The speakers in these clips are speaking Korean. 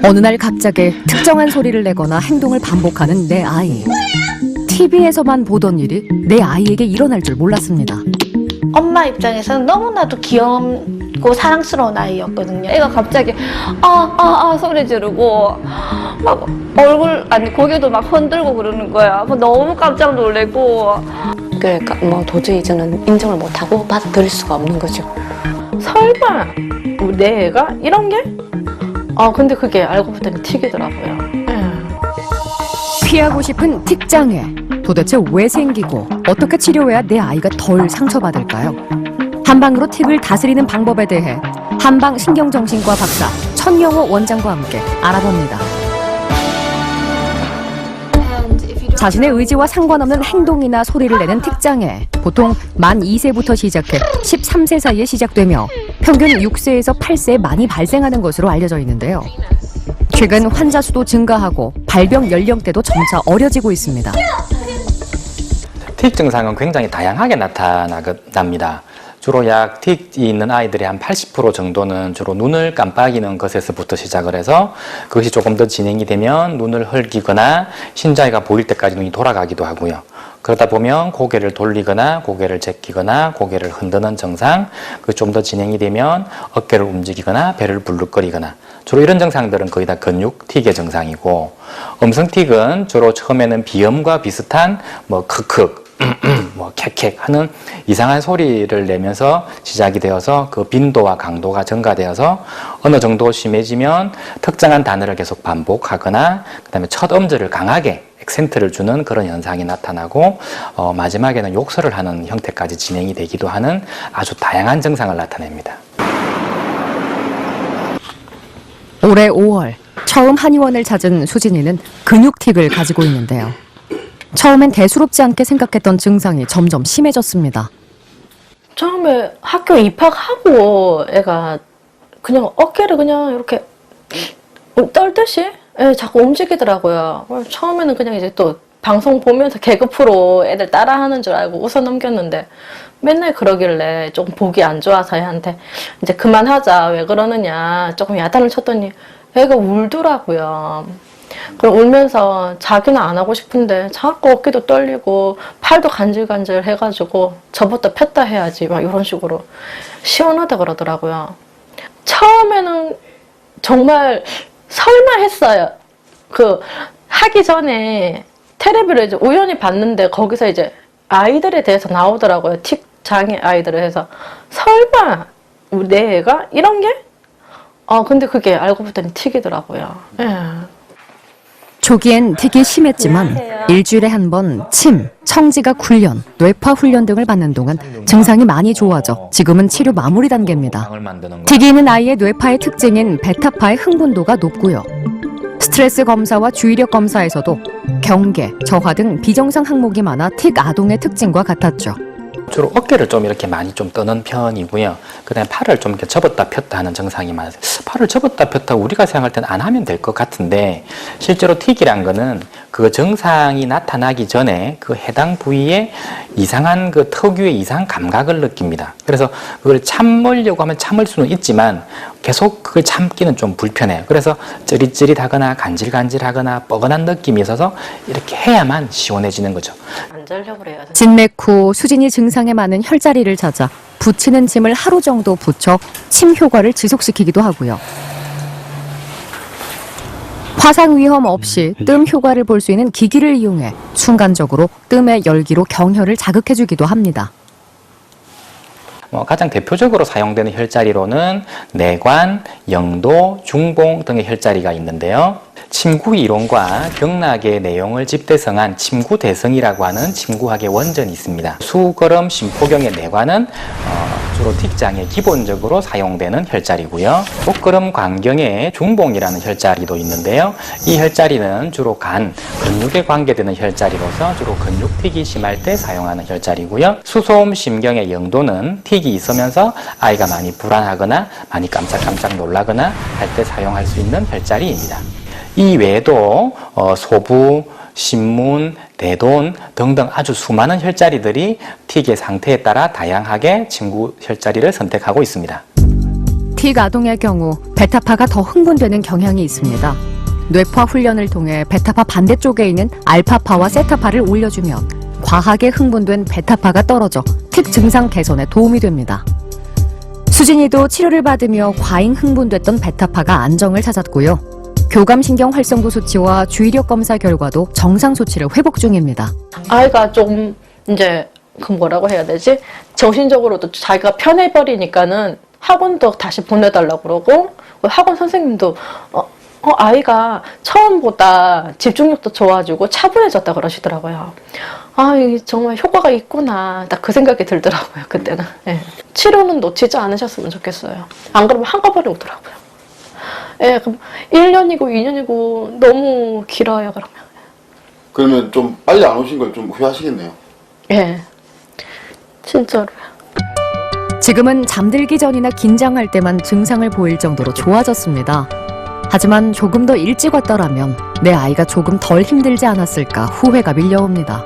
어느 날 갑자기 특정한 소리를 내거나 행동을 반복하는 내 아이. TV에서만 보던 일이 내 아이에게 일어날 줄 몰랐습니다. 엄마 입장에서는 너무나도 귀엽고 사랑스러운 아이였거든요. 애가 갑자기 소리 지르고 막 고개도 막 흔들고 그러는 거야. 너무 깜짝 놀래고. 그러니까 뭐 도저히 이제는 인정을 못하고 받아들일 수가 없는 거죠. 설마 내 애가 이런 게? 근데 그게 알고 보더니 튀기더라고요. 피하고 싶은 틱장애. 도대체 왜 생기고 어떻게 치료해야 내 아이가 덜 상처받을까요? 한방으로 틱을 다스리는 방법에 대해 한방 신경정신과 박사 천영호 원장과 함께 알아봅니다. 자신의 의지와 상관없는 행동이나 소리를 내는 틱장애. 보통 만 2세부터 시작해 13세 사이에 시작되며 평균 6세에서 8세에 많이 발생하는 것으로 알려져 있는데요. 최근 환자 수도 증가하고 발병 연령대도 점차 어려지고 있습니다. 틱 증상은 굉장히 다양하게 나타납니다. 주로 약 틱이 있는 아이들의 한 80% 정도는 주로 눈을 깜빡이는 것에서부터 시작을 해서 그것이 조금 더 진행이 되면 눈을 흘기거나 흰자위가 보일 때까지 눈이 돌아가기도 하고요. 그러다 보면 고개를 돌리거나 고개를 제끼거나 고개를 흔드는 증상, 그 좀 더 진행이 되면 어깨를 움직이거나 배를 불룩거리거나, 주로 이런 증상들은 거의 다 근육 틱의 증상이고, 음성 틱은 주로 처음에는 비염과 비슷한 뭐 크크, 뭐 캑캑 하는 이상한 소리를 내면서 시작이 되어서 그 빈도와 강도가 증가되어서 어느 정도 심해지면 특정한 단어를 계속 반복하거나 그 다음에 첫 음절을 강하게 액센트를 주는 그런 현상이 나타나고 마지막에는 욕설을 하는 형태까지 진행이 되기도 하는 아주 다양한 증상을 나타냅니다. 올해 5월 처음 한의원을 찾은 수진이는 근육틱을 가지고 있는데요. 처음엔 대수롭지 않게 생각했던 증상이 점점 심해졌습니다. 처음에 학교 입학하고 애가 그냥 어깨를 그냥 이렇게 떨듯이 자꾸 움직이더라고요. 처음에는 그냥 이제 또 방송 보면서 개그 프로 애들 따라하는 줄 알고 웃어 넘겼는데 맨날 그러길래 조금 보기 안 좋아서 애한테 이제 그만하자, 왜 그러느냐 조금 야단을 쳤더니 애가 울더라고요. 그럼 울면서 자기는 안 하고 싶은데 자꾸 어깨도 떨리고 팔도 간질간질 해가지고 저부터 폈다 해야지 막 이런 식으로 시원하다 그러더라고요. 처음에는 정말 설마 했어요. 하기 전에 텔레비를 이제 우연히 봤는데 거기서 이제 아이들에 대해서 나오더라고요. 틱 장애 아이들을 해서 설마 내 애가 이런 게? 근데 그게 알고 보더니 틱이더라고요. 초기엔 틱이 심했지만 일주일에 한 번 침, 청지각 훈련, 뇌파 훈련 등을 받는 동안 증상이 많이 좋아져 지금은 치료 마무리 단계입니다. 틱이 있는 아이의 뇌파의 특징인 베타파의 흥분도가 높고요. 스트레스 검사와 주의력 검사에서도 경계, 저하 등 비정상 항목이 많아 틱 아동의 특징과 같았죠. 주로 어깨를 좀 이렇게 많이 좀 떠는 편이고요. 그 다음에 팔을 좀 이렇게 접었다 폈다 하는 증상이 많아요. 팔을 접었다 폈다 우리가 생각할 때는 안 하면 될 것 같은데 실제로 틱이란 거는 그 증상이 나타나기 전에 그 해당 부위에 이상한 그 특유의 이상 감각을 느낍니다. 그래서 그걸 참으려고 하면 참을 수는 있지만 계속 그걸 참기는 좀 불편해요. 그래서 찌릿찌릿하거나 간질간질하거나 뻐근한 느낌이 있어서 이렇게 해야만 시원해지는 거죠. 안 자려고 그래요. 진맥 후 수진이 증상에 많은 혈자리를 찾아 붙이는 침을 하루 정도 붙여 침 효과를 지속시키기도 하고요. 화상 위험 없이 뜸 효과를 볼 수 있는 기기를 이용해 순간적으로 뜸의 열기로 경혈을 자극해주기도 합니다. 가장 대표적으로 사용되는 혈자리로는 내관, 영도, 중봉 등의 혈자리가 있는데요. 침구 이론과 경락의 내용을 집대성한 침구대성이라고 하는 침구학의 원전이 있습니다. 수걸음 심포경의 내관은 주로 틱장에 기본적으로 사용되는 혈자리고요. 목걸음 광경의 중봉이라는 혈자리도 있는데요. 이 혈자리는 주로 간, 근육에 관계되는 혈자리로서 주로 근육틱이 심할 때 사용하는 혈자리고요. 수소음 심경의 영도는 틱이 있으면서 아이가 많이 불안하거나 많이 깜짝깜짝 놀라거나 할 때 사용할 수 있는 혈자리입니다. 이 외에도 소부, 신문, 대돈 등등 아주 수많은 혈자리들이 틱의 상태에 따라 다양하게 침구 혈자리를 선택하고 있습니다. 틱 아동의 경우 베타파가 더 흥분되는 경향이 있습니다. 뇌파 훈련을 통해 베타파 반대쪽에 있는 알파파와 세타파를 올려주면 과하게 흥분된 베타파가 떨어져 틱 증상 개선에 도움이 됩니다. 수진이도 치료를 받으며 과잉 흥분됐던 베타파가 안정을 찾았고요. 교감신경 활성도 수치와 주의력 검사 결과도 정상 수치를 회복 중입니다. 아이가 좀 이제 그 뭐라고 해야 되지? 정신적으로도 자기가 편해버리니까는 학원도 다시 보내달라고 그러고 학원 선생님도 아이가 처음보다 집중력도 좋아지고 차분해졌다 그러시더라고요. 아, 이게 정말 효과가 있구나. 딱 그 생각이 들더라고요, 그때는. 예. 치료는 놓치지 않으셨으면 좋겠어요. 안 그러면 한꺼번에 오더라고요. 예, 그럼 1년이고 2년이고 너무 길어요, 그러면. 그러면 좀 빨리 안 오신 걸 좀 후회하시겠네요. 예. 진짜로요. 지금은 잠들기 전이나 긴장할 때만 증상을 보일 정도로 좋아졌습니다. 하지만 조금 더 일찍 왔더라면 내 아이가 조금 덜 힘들지 않았을까 후회가 밀려옵니다.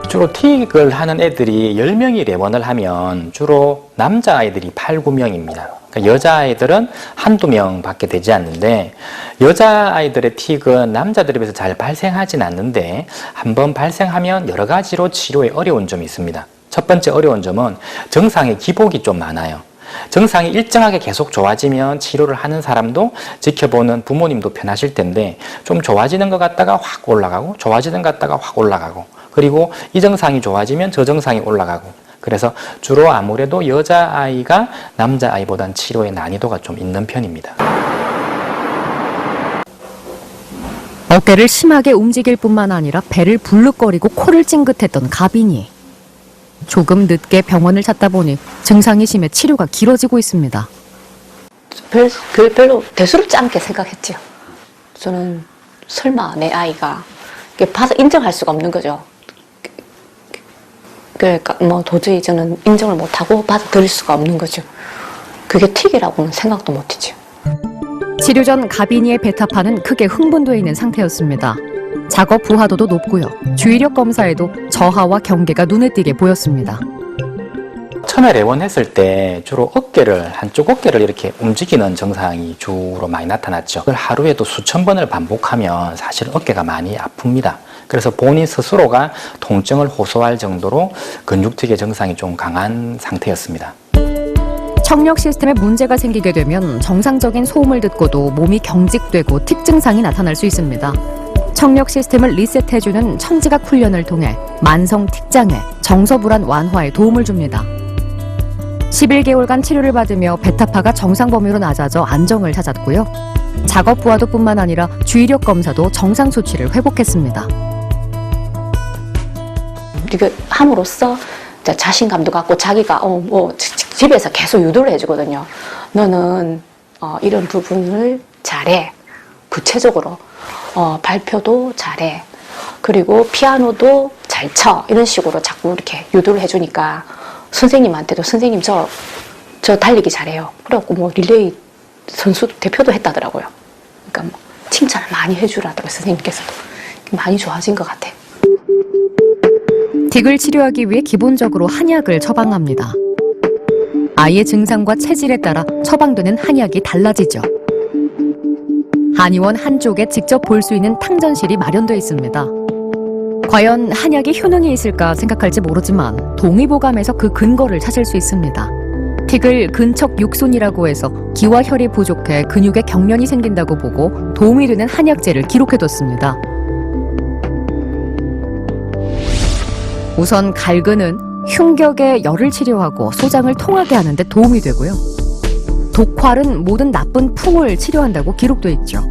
주로 틱을 하는 애들이 10명이 레원을 하면 주로 남자아이들이 8, 9명입니다. 그러니까 여자아이들은 한두 명 밖에 되지 않는데 여자아이들의 틱은 남자들에 비해서 잘 발생하진 않는데 한번 발생하면 여러 가지로 치료에 어려운 점이 있습니다. 첫 번째 어려운 점은 증상의 기복이 좀 많아요. 증상이 일정하게 계속 좋아지면 치료를 하는 사람도 지켜보는 부모님도 편하실 텐데 좀 좋아지는 것 같다가 확 올라가고 좋아지는 것 같다가 확 올라가고 그리고 이 증상이 좋아지면 저 증상이 올라가고 그래서 주로 아무래도 여자아이가 남자아이보단 치료의 난이도가 좀 있는 편입니다. 어깨를 심하게 움직일 뿐만 아니라 배를 불룩거리고 코를 찡긋했던 가빈이. 조금 늦게 병원을 찾다 보니 증상이 심해 치료가 길어지고 있습니다. 별로 대수롭지 않게 생각했죠. 저는 설마 내 아이가 봐서 인정할 수가 없는 거죠. 그러니까 뭐 도저히 저는 인정을 못하고 받아들일 수가 없는 거죠. 그게 틱이라고는 생각도 못했죠. 치료 전 가빈이의 베타파는 크게 흥분되어 있는 상태였습니다. 작업 부하도도 높고요. 주의력 검사에도 저하와 경계가 눈에 띄게 보였습니다. 처음에 레원했을 때 주로 한쪽 어깨를 이렇게 움직이는 증상이 주로 많이 나타났죠. 그걸 하루에도 수천 번을 반복하면 사실 어깨가 많이 아픕니다. 그래서 본인 스스로가 통증을 호소할 정도로 근육틱의 증상이 좀 강한 상태였습니다. 청력 시스템에 문제가 생기게 되면 정상적인 소음을 듣고도 몸이 경직되고 틱 증상이 나타날 수 있습니다. 청력 시스템을 리셋해주는 청지각 훈련을 통해 만성 틱장애, 정서불안 완화에 도움을 줍니다. 11개월간 치료를 받으며 베타파가 정상 범위로 낮아져 안정을 찾았고요. 작업 부하도뿐만 아니라 주의력 검사도 정상 수치를 회복했습니다. 이거 함으로써 자신감도 갖고 자기가 집에서 계속 유도를 해주거든요. 너는 이런 부분을 잘해. 구체적으로 발표도 잘해. 그리고 피아노도 잘 쳐. 이런 식으로 자꾸 이렇게 유도를 해주니까 선생님한테도 선생님 저 달리기 잘해요. 그래갖고 뭐 릴레이 선수 대표도 했다더라고요. 그러니까 뭐 칭찬을 많이 해주라더라고요. 선생님께서도. 많이 좋아진 것 같아요. 틱을 치료하기 위해 기본적으로 한약을 처방합니다. 아이의 증상과 체질에 따라 처방되는 한약이 달라지죠. 한의원 한쪽에 직접 볼 수 있는 탕전실이 마련되어 있습니다. 과연 한약이 효능이 있을까 생각할지 모르지만 동의보감에서 그 근거를 찾을 수 있습니다. 틱을 근척 육손이라고 해서 기와 혈이 부족해 근육에 경련이 생긴다고 보고 도움이 되는 한약재를 기록해뒀습니다. 우선 갈근은 흉격의 열을 치료하고 소장을 통하게 하는 데 도움이 되고요. 독활은 모든 나쁜 풍을 치료한다고 기록돼 있죠.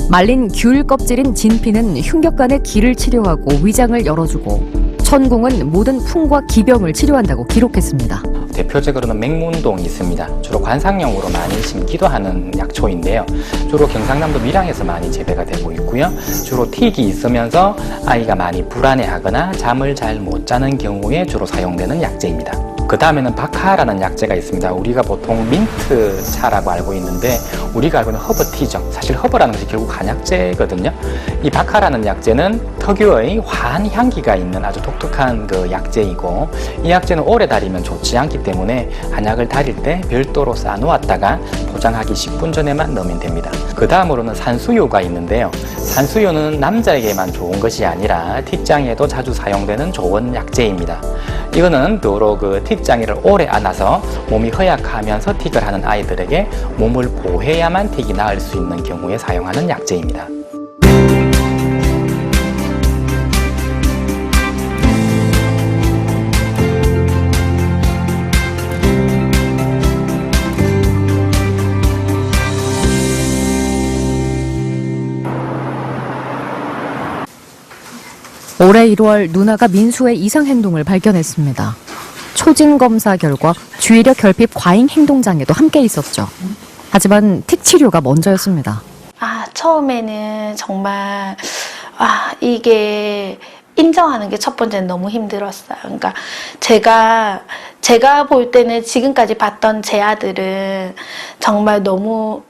말린 귤 껍질인 진피는 흉격간의 기를 치료하고 위장을 열어주고 천궁은 모든 풍과 기병을 치료한다고 기록했습니다. 대표적으로는 맹문동이 있습니다. 주로 관상용으로 많이 심기도 하는 약초인데요. 주로 경상남도 밀양에서 많이 재배가 되고 있고요. 주로 틱이 있으면서 아이가 많이 불안해하거나 잠을 잘 못 자는 경우에 주로 사용되는 약재입니다. 그 다음에는 바카라는 약재가 있습니다. 우리가 보통 민트 차라고 알고 있는데 우리가 알고 있는 허브티죠. 사실 허브라는 것이 결국 한약재거든요. 이 바카라는 약재는 특유의 화한 향기가 있는 아주 독특한 그 약재이고, 이 약재는 오래 달이면 좋지 않기 때문에 한약을 달일 때 별도로 쌓아놓았다가 포장하기 10분 전에만 넣으면 됩니다. 그 다음으로는 산수유가 있는데요. 산수유는 남자에게만 좋은 것이 아니라 틱장에도 자주 사용되는 좋은 약재입니다. 이거는 주로 그 틱장애를 오래 안아서 몸이 허약하면서 틱을 하는 아이들에게 몸을 보호해야만 틱이 나을 수 있는 경우에 사용하는 약재입니다. 올해 1월 누나가 민수의 이상 행동을 발견했습니다. 초진 검사 결과 주의력 결핍 과잉 행동 장애도 함께 있었죠. 하지만 틱 치료가 먼저였습니다. 처음에는 정말 이게 인정하는 게 첫 번째는 너무 힘들었어요. 그러니까 제가 볼 때는 지금까지 봤던 제 아들은 정말 너무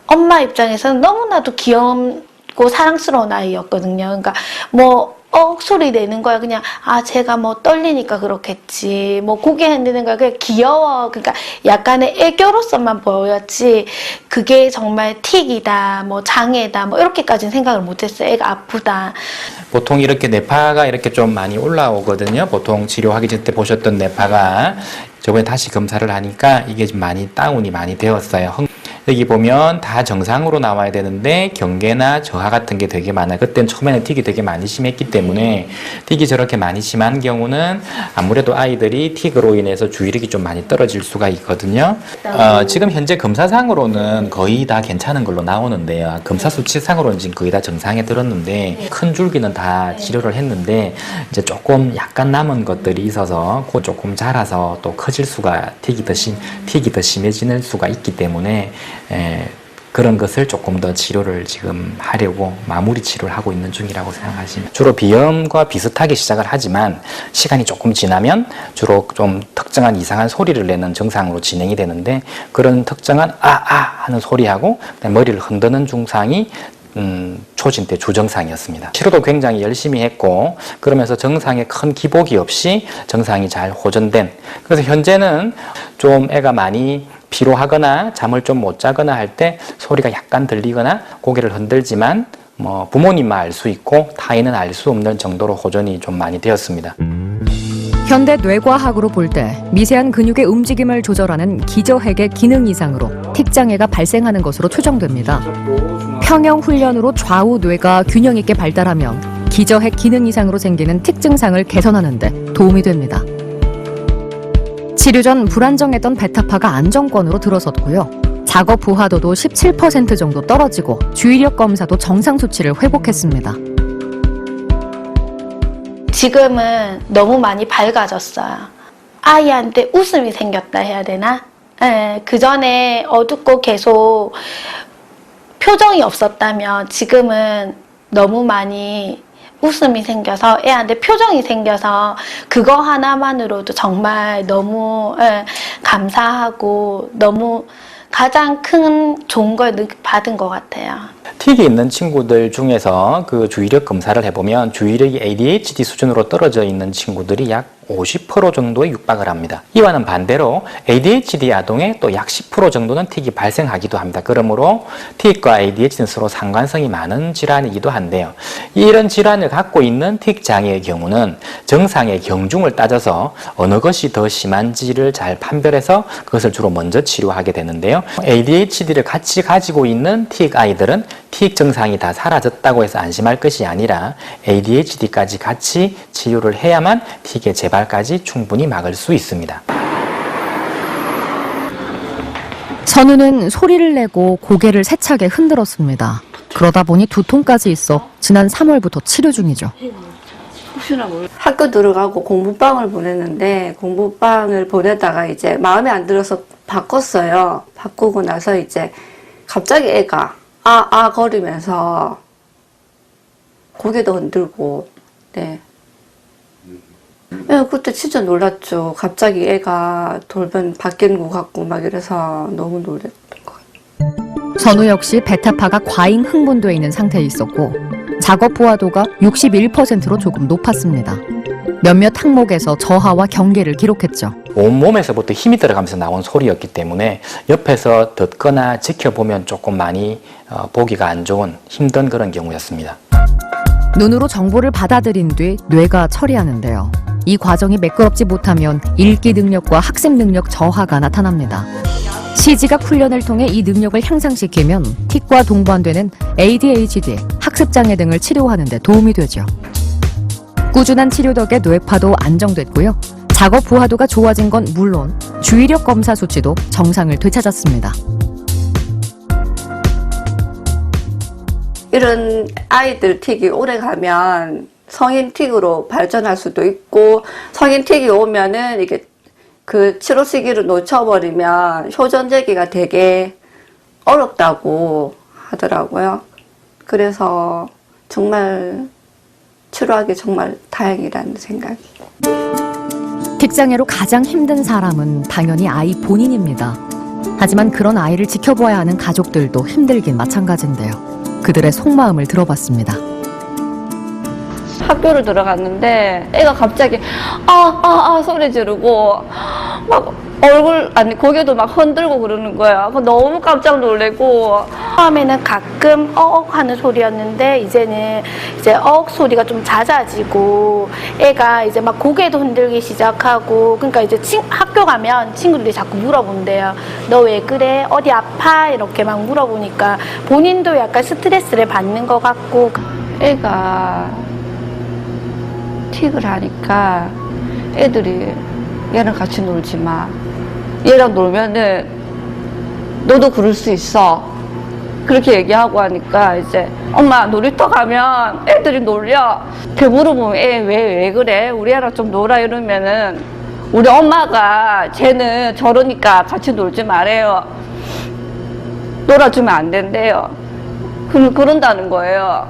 엄마 입장에서는 너무나도 귀엽고 사랑스러운 아이였거든요. 그러니까 뭐 소리 내는 거야. 그냥 제가 뭐 떨리니까 그렇겠지. 뭐 고개 흔드는 거야. 그냥 귀여워. 그러니까 약간의 애교로서만 보였지. 그게 정말 틱이다, 뭐 장애다, 뭐 이렇게까지는 생각을 못했어요. 애가 아프다. 보통 이렇게 뇌파가 이렇게 좀 많이 올라오거든요. 보통 치료하기 전 때 보셨던 뇌파가 저번에 다시 검사를 하니까 이게 좀 많이 다운이 많이 되었어요. 여기 보면 다 정상으로 나와야 되는데 경계나 저하 같은 게 되게 많아요. 그때는 처음에는 틱이 되게 많이 심했기 때문에 틱이 저렇게 많이 심한 경우는 아무래도 아이들이 틱으로 인해서 주의력이 좀 많이 떨어질 수가 있거든요. 지금 현재 검사상으로는 거의 다 괜찮은 걸로 나오는데요. 검사 수치상으로는 지금 거의 다 정상에 들었는데 큰 줄기는 다 치료를 했는데 이제 조금 약간 남은 것들이 있어서 그 조금 자라서 또 커질 수가 틱이 더 심해지는 수가 있기 때문에 그런 것을 조금 더 치료를 지금 하려고 마무리 치료를 하고 있는 중이라고 생각하시면, 주로 비염과 비슷하게 시작을 하지만 시간이 조금 지나면 주로 좀 특정한 이상한 소리를 내는 증상으로 진행이 되는데, 그런 특정한 하는 소리하고 머리를 흔드는 증상이 초진 때 주정상이었습니다. 치료도 굉장히 열심히 했고 그러면서 정상에 큰 기복이 없이 정상이 잘 호전된, 그래서 현재는 좀 애가 많이 피로하거나 잠을 좀 못 자거나 할 때 소리가 약간 들리거나 고개를 흔들지만 뭐 부모님만 알 수 있고 타인은 알 수 없는 정도로 호전이 좀 많이 되었습니다. 현대 뇌과학으로 볼 때 미세한 근육의 움직임을 조절하는 기저핵의 기능 이상으로 틱 장애가 발생하는 것으로 추정됩니다. 평형 훈련으로 좌우 뇌가 균형 있게 발달하면 기저핵 기능 이상으로 생기는 틱 증상을 개선하는 데 도움이 됩니다. 치료 전 불안정했던 베타파가 안정권으로 들어섰고요. 작업 부하도도 17% 정도 떨어지고 주의력 검사도 정상 수치를 회복했습니다. 지금은 너무 많이 밝아졌어요. 아이한테 웃음이 생겼다 해야 되나? 그 전에 어둡고 계속 표정이 없었다면 지금은 너무 많이 웃음이 생겨서, 애한테 표정이 생겨서 그거 하나만으로도 정말 너무 감사하고 너무 가장 큰 좋은 걸 받은 것 같아요. 틱이 있는 친구들 중에서 그 주의력 검사를 해보면 주의력이 ADHD 수준으로 떨어져 있는 친구들이 약 50% 정도에 육박을 합니다. 이와는 반대로 ADHD 아동의 또 약 10% 정도는 틱이 발생하기도 합니다. 그러므로 틱과 ADHD는 서로 상관성이 많은 질환이기도 한데요. 이런 질환을 갖고 있는 틱 장애의 경우는 정상의 경중을 따져서 어느 것이 더 심한지를 잘 판별해서 그것을 주로 먼저 치료하게 되는데요. ADHD를 같이 가지고 있는 틱 아이들은 틱 증상이 다 사라졌다고 해서 안심할 것이 아니라 ADHD까지 같이 치료를 해야만 틱의 재발까지 충분히 막을 수 있습니다. 선우는 소리를 내고 고개를 세차게 흔들었습니다. 그러다 보니 두통까지 있어 지난 3월부터 치료 중이죠. 학교 들어가고 공부방을 보냈는데 공부방을 보내다가 이제 마음에 안 들어서 바꿨어요. 바꾸고 나서 이제 갑자기 애가 거리면서 고개도 흔들고, 네. 예, 그때 진짜 놀랐죠. 갑자기 애가 돌변 바뀌는 것 같고 막 이래서 너무 놀랐던 것 같아요. 선우 역시 베타파가 과잉 흥분돼 있는 상태에 있었고 작업 부하도가 61%로 조금 높았습니다. 몇몇 항목에서 저하와 경계를 기록했죠. 온몸에서부터 힘이 들어가면서 나온 소리였기 때문에 옆에서 듣거나 지켜보면 조금 많이 보기가 안 좋은 힘든 그런 경우였습니다. 눈으로 정보를 받아들인 뒤 뇌가 처리하는데요. 이 과정이 매끄럽지 못하면 읽기 능력과 학습 능력 저하가 나타납니다. 시지각 훈련을 통해 이 능력을 향상시키면 틱과 동반되는 ADHD, 학습장애 등을 치료하는 데 도움이 되죠. 꾸준한 치료 덕에 뇌파도 안정됐고요. 작업 부하도가 좋아진 건 물론 주의력 검사 수치도 정상을 되찾았습니다. 이런 아이들 틱이 오래 가면 성인 틱으로 발전할 수도 있고, 성인 틱이 오면은 이게 그 치료 시기를 놓쳐버리면 효전되기가 되게 어렵다고 하더라고요. 그래서 정말 치료하기 정말 다행이라는 생각이. 틱장애로 가장 힘든 사람은 당연히 아이 본인입니다. 하지만 그런 아이를 지켜봐야 하는 가족들도 힘들긴 마찬가지인데요. 그들의 속마음을 들어봤습니다. 학교를 들어갔는데 애가 갑자기 소리 지르고 막 고개도 막 흔들고 그러는 거야. 너무 깜짝 놀래고. 처음에는 가끔 어억 하는 소리였는데 이제는 이제 어억 소리가 좀 잦아지고 애가 이제 막 고개도 흔들기 시작하고, 그러니까 이제 학교 가면 친구들이 자꾸 물어본대요. 너 왜 그래? 어디 아파? 이렇게 막 물어보니까 본인도 약간 스트레스를 받는 것 같고. 애가 틱을 하니까 애들이 얘랑 같이 놀지 마. 얘랑 놀면은 너도 그럴 수 있어. 그렇게 얘기하고 하니까 이제 엄마 놀이터 가면 애들이 놀려. 그 물어보면 애 왜 그래? 우리 애랑 좀 놀아 이러면은 우리 엄마가 쟤는 저러니까 같이 놀지 말아요. 놀아주면 안 된대요. 그런다는 거예요.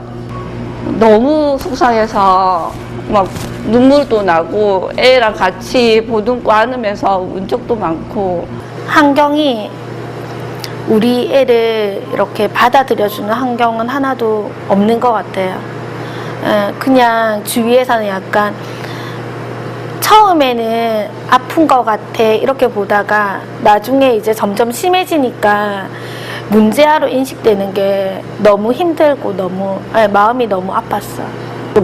너무 속상해서 막 눈물도 나고 애랑 같이 보듬고 안으면서 운 적도 많고. 환경이 우리 애를 이렇게 받아들여주는 환경은 하나도 없는 것 같아요. 그냥 주위에서는 약간 처음에는 아픈 것 같아 이렇게 보다가 나중에 이제 점점 심해지니까 문제아로 인식되는 게 너무 힘들고 마음이 너무 아팠어.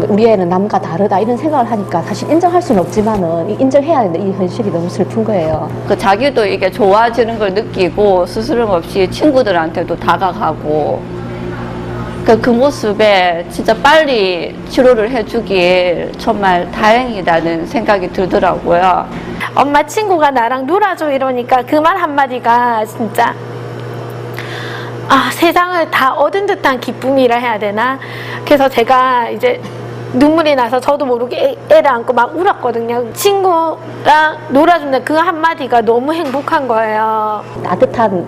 우리 애는 남과 다르다 이런 생각을 하니까 사실 인정할 수는 없지만은 인정해야 하는데 이 현실이 너무 슬픈 거예요. 자기도 이게 좋아지는 걸 느끼고 스스럼 없이 친구들한테도 다가가고 그 모습에 진짜 빨리 치료를 해주길 정말 다행이라는 생각이 들더라고요. 엄마 친구가 나랑 놀아줘 이러니까 그 말 한마디가 진짜 세상을 다 얻은 듯한 기쁨이라 해야 되나? 그래서 제가 이제 눈물이 나서 저도 모르게 애를 안고 막 울었거든요. 친구랑 놀아준다 그 한마디가 너무 행복한 거예요. 따뜻한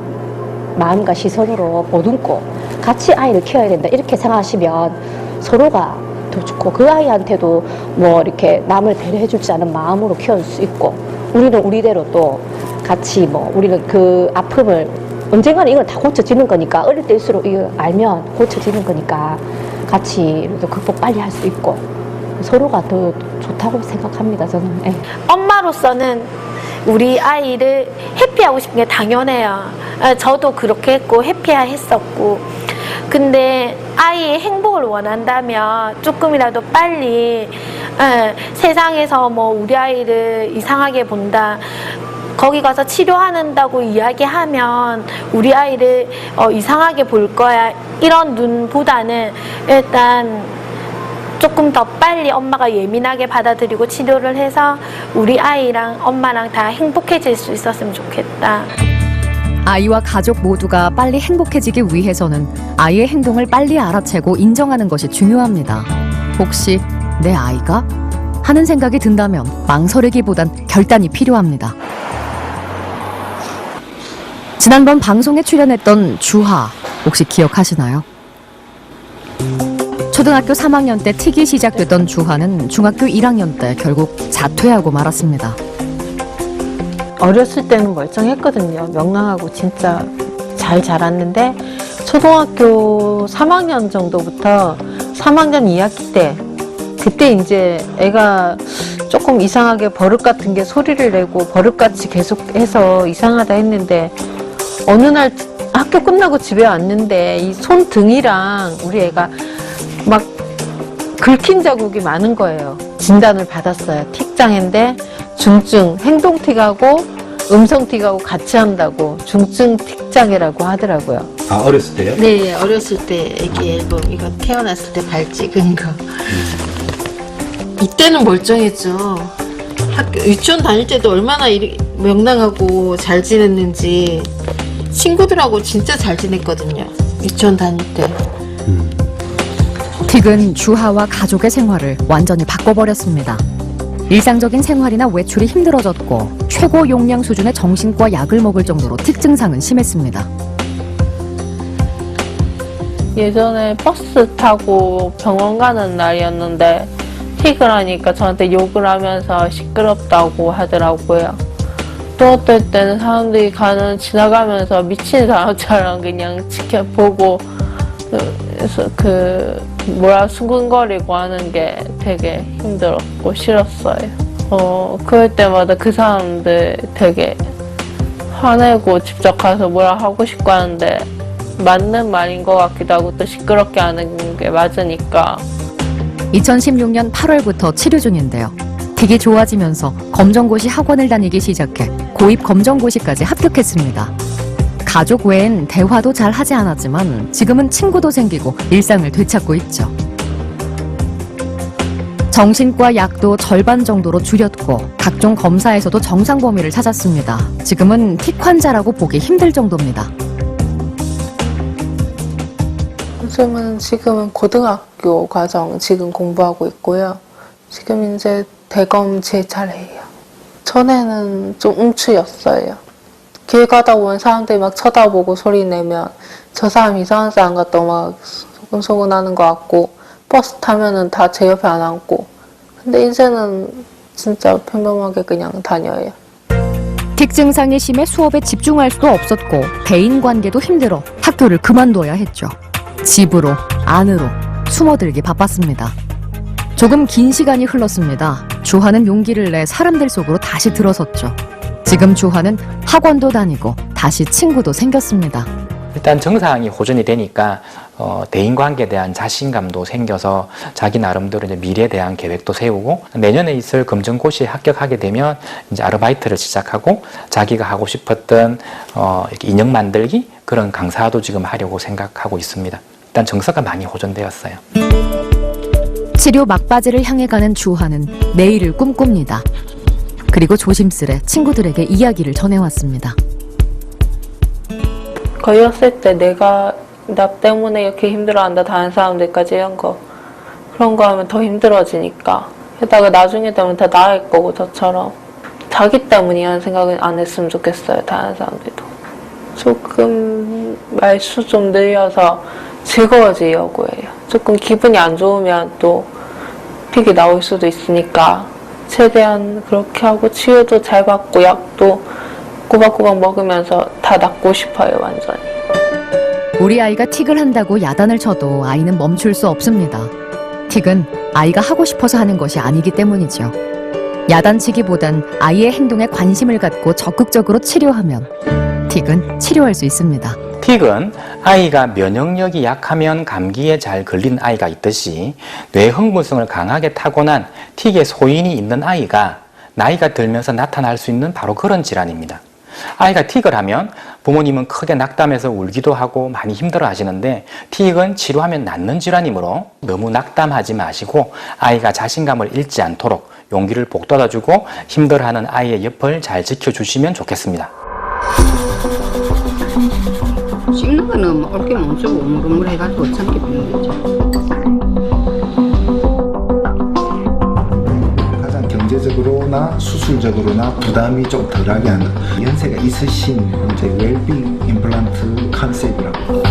마음과 시선으로 보듬고 같이 아이를 키워야 된다 이렇게 생각하시면 서로가 더 좋고, 그 아이한테도 뭐 이렇게 남을 배려해 주지 않은 마음으로 키울 수 있고, 우리는 우리대로 또 같이 우리는 그 아픔을 언젠가는 이걸 다 고쳐지는 거니까, 어릴 때일수록 이걸 알면 고쳐지는 거니까 같이 극복 빨리 할 수 있고 서로가 더 좋다고 생각합니다, 저는. 네. 엄마로서는 우리 아이를 해피하고 싶은 게 당연해요. 저도 그렇게 했고 해피했었고, 근데 아이의 행복을 원한다면 조금이라도 빨리 세상에서 우리 아이를 이상하게 본다, 거기 가서 치료한다고 이야기하면 우리 아이를 이상하게 볼 거야, 이런 눈보다는 일단 조금 더 빨리 엄마가 예민하게 받아들이고 치료를 해서 우리 아이랑 엄마랑 다 행복해질 수 있었으면 좋겠다. 아이와 가족 모두가 빨리 행복해지기 위해서는 아이의 행동을 빨리 알아채고 인정하는 것이 중요합니다. 혹시 내 아이가? 하는 생각이 든다면 망설이기보단 결단이 필요합니다. 지난번 방송에 출연했던 주하, 혹시 기억하시나요? 초등학교 3학년 때 틱이 시작됐던 주하는 중학교 1학년 때 결국 자퇴하고 말았습니다. 어렸을 때는 멀쩡했거든요. 명랑하고 진짜 잘 자랐는데 초등학교 3학년 정도부터 3학년 2학기 때 그때 이제 애가 조금 이상하게 버릇 같은 게 소리를 내고 버릇같이 계속해서 이상하다 했는데 어느 날 학교 끝나고 집에 왔는데 이 손등이랑 우리 애가 막 긁힌 자국이 많은 거예요. 진단을 받았어요. 틱장애인데 중증 행동틱하고 음성틱하고 같이 한다고 중증 틱장애라고 하더라고요. 아, 어렸을 때요? 네, 어렸을 때 애기 앨범 이거 태어났을 때 발 찍은 거. 이때는 멀쩡했죠. 유치원 다닐 때도 얼마나 명랑하고 잘 지냈는지 친구들하고 진짜 잘 지냈거든요. 유치원 다닐 때. 틱은 주하와 가족의 생활을 완전히 바꿔버렸습니다. 일상적인 생활이나 외출이 힘들어졌고 최고 용량 수준의 정신과 약을 먹을 정도로 틱 증상은 심했습니다. 예전에 버스 타고 병원 가는 날이었는데 틱을 하니까 저한테 욕을 하면서 시끄럽다고 하더라고요. 또 어떨 때는 사람들이 지나가면서 미친 사람처럼 그냥 지켜보고 그래서 수근거리고 하는 게 되게 힘들었고 싫었어요. 그럴 때마다 그 사람들 되게 화내고 직접 가서 뭐라 하고 싶고 하는데 맞는 말인 것 같기도 하고 또 시끄럽게 하는 게 맞으니까. 2016년 8월부터 치료 중인데요. 틱이 좋아지면서 검정고시 학원을 다니기 시작해 고입 검정고시까지 합격했습니다. 가족 외엔 대화도 잘 하지 않았지만 지금은 친구도 생기고 일상을 되찾고 있죠. 정신과 약도 절반 정도로 줄였고 각종 검사에서도 정상 범위를 찾았습니다. 지금은 틱 환자라고 보기 힘들 정도입니다. 요즘은 지금은 고등학교 과정 지금 공부하고 있고요. 지금 이제 대검 제 차례예요. 전에는 좀 움츠였어요. 길 가다 보면 사람들이 막 쳐다보고 소리 내면 저 사람 이상한 사람 같다 막 소근소근 하는 것 같고 버스 타면은 다 제 옆에 안 앉고 근데 이제는 진짜 평범하게 그냥 다녀요. 틱 증상이 심해 수업에 집중할 수도 없었고 대인관계도 힘들어 학교를 그만둬야 했죠. 집으로, 안으로 숨어들기 바빴습니다. 조금 긴 시간이 흘렀습니다. 주하는 용기를 내 사람들 속으로 다시 들어섰죠. 지금 주하는 학원도 다니고 다시 친구도 생겼습니다. 일단 정상이 호전이 되니까 대인관계에 대한 자신감도 생겨서 자기 나름대로 이제 미래에 대한 계획도 세우고 내년에 있을 검정고시에 합격하게 되면 이제 아르바이트를 시작하고 자기가 하고 싶었던 이렇게 인형 만들기 그런 강사도 지금 하려고 생각하고 있습니다. 일단 정서가 많이 호전되었어요. 치료 막바지를 향해 가는 주하는 내일을 꿈꿉니다. 그리고 조심스레 친구들에게 이야기를 전해왔습니다. 거였을 때 나 때문에 이렇게 힘들어한다 다른 사람들까지 이런 거 그런 거 하면 더 힘들어지니까 게다가 나중에 되면 다 나을 거고 저처럼 자기 때문이라는 생각은 안 했으면 좋겠어요. 다른 사람들도 조금 말수 좀 늘려서 즐거워지려고 해요. 조금 기분이 안 좋으면 또 틱이 나올 수도 있으니까 최대한 그렇게 하고 치료도 잘 받고 약도 꼬박꼬박 먹으면서 다 낫고 싶어요. 완전히. 우리 아이가 틱을 한다고 야단을 쳐도 아이는 멈출 수 없습니다. 틱은 아이가 하고 싶어서 하는 것이 아니기 때문이죠. 야단치기보단 아이의 행동에 관심을 갖고 적극적으로 치료하면 틱은 치료할 수 있습니다. 틱은 아이가 면역력이 약하면 감기에 잘 걸린 아이가 있듯이 뇌 흥분성을 강하게 타고난 틱의 소인이 있는 아이가 나이가 들면서 나타날 수 있는 바로 그런 질환입니다. 아이가 틱을 하면 부모님은 크게 낙담해서 울기도 하고 많이 힘들어 하시는데 틱은 치료하면 낫는 질환이므로 너무 낙담하지 마시고 아이가 자신감을 잃지 않도록 용기를 북돋아주고 힘들어하는 아이의 옆을 잘 지켜주시면 좋겠습니다. 씹는 거는 옳게 멈추고 우물우물 해가지고 참게 비는 거죠. 가장 경제적으로나 수술적으로나 부담이 좀 덜하게 하는 연세가 있으신 이제 웰빙 임플란트 컨셉이라고.